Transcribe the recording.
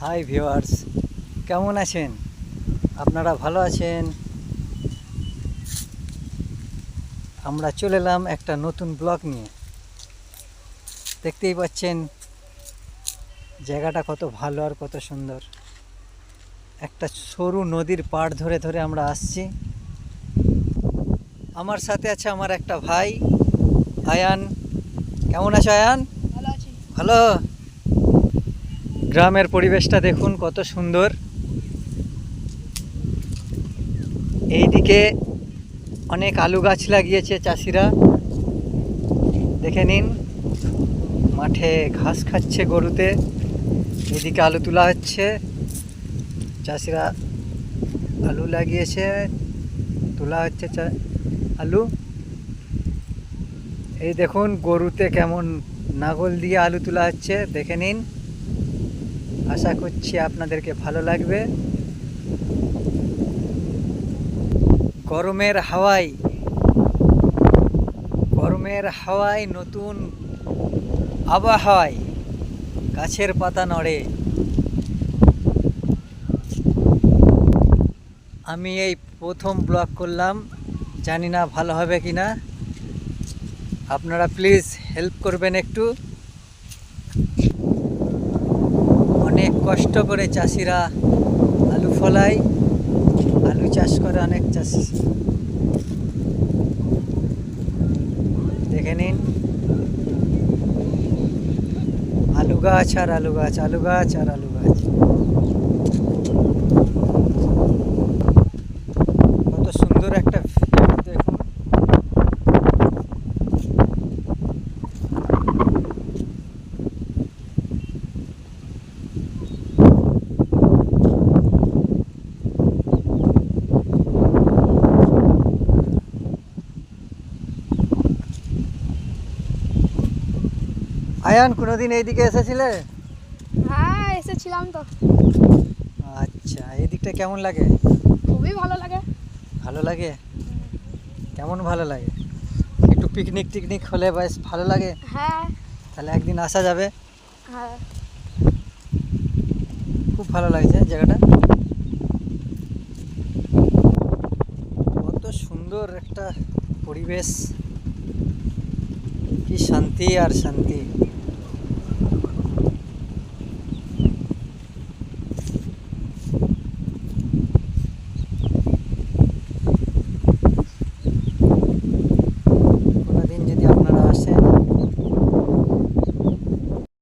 Hi viewers, কেমন আছেন? আপনারা ভালো আছেন? আমরা চলে এলাম একটা নতুন ব্লগ নিয়ে। দেখতেই পাচ্ছেন জায়গাটা কত ভালো আর কত সুন্দর। একটা সরু নদীর পাড় ধরে ধরে আমরা আসছি। আমার সাথে আছে আমার একটা ভাই আয়ান। কেমন আছো আয়ান? ভালো আছি। ভালো। গ্রামের পরিবেশটা দেখুন কত সুন্দর। এইদিকে অনেক আলু গাছ লাগিয়েছে চাষিরা, দেখে নিন। মাঠে ঘাস খাচ্ছে গরুতে, এদিকে আলু তোলা হচ্ছে। চাষিরা আলু লাগিয়েছে, তোলা হচ্ছে আলু। এই দেখুন গরুতে কেমন নাঙল দিয়ে আলু তোলা হচ্ছে, দেখে নিন। আশা করছি আপনাদেরকে ভালো লাগবে। গরমের হাওয়ায় নতুন আবহাওয়ায় গাছের পাতা নড়ে। আমি এই প্রথম ব্লগ করলাম, জানি না ভালো হবে কি না। আপনারা প্লিজ হেল্প করবেন একটু। অনেক কষ্ট করে চাষিরা আলু ফলায়, আলু চাষ করে অনেক চাষি। দেখে নিন, আলু গাছ আর আলু গাছ, আলু গাছ আর আলু গাছ। কত সুন্দর একটা ভিউ দেখুন। আয়ান, কোনোদিন এইদিকে এসেছিলে? হ্যাঁ, এসেছিলাম তো। আচ্ছা, এই দিকটা কেমন লাগে? খুবই ভালো লাগে। ভালো লাগে? কেমন ভালো লাগে? একটু পিকনিক টিকনিক হলে বেশ ভালো লাগে। হ্যাঁ। তাহলে একদিন আসা যাবে। হ্যাঁ। খুব ভালো লাগছে জায়গাটা। কত সুন্দর একটা পরিবেশ, কি শান্তি আর শান্তি।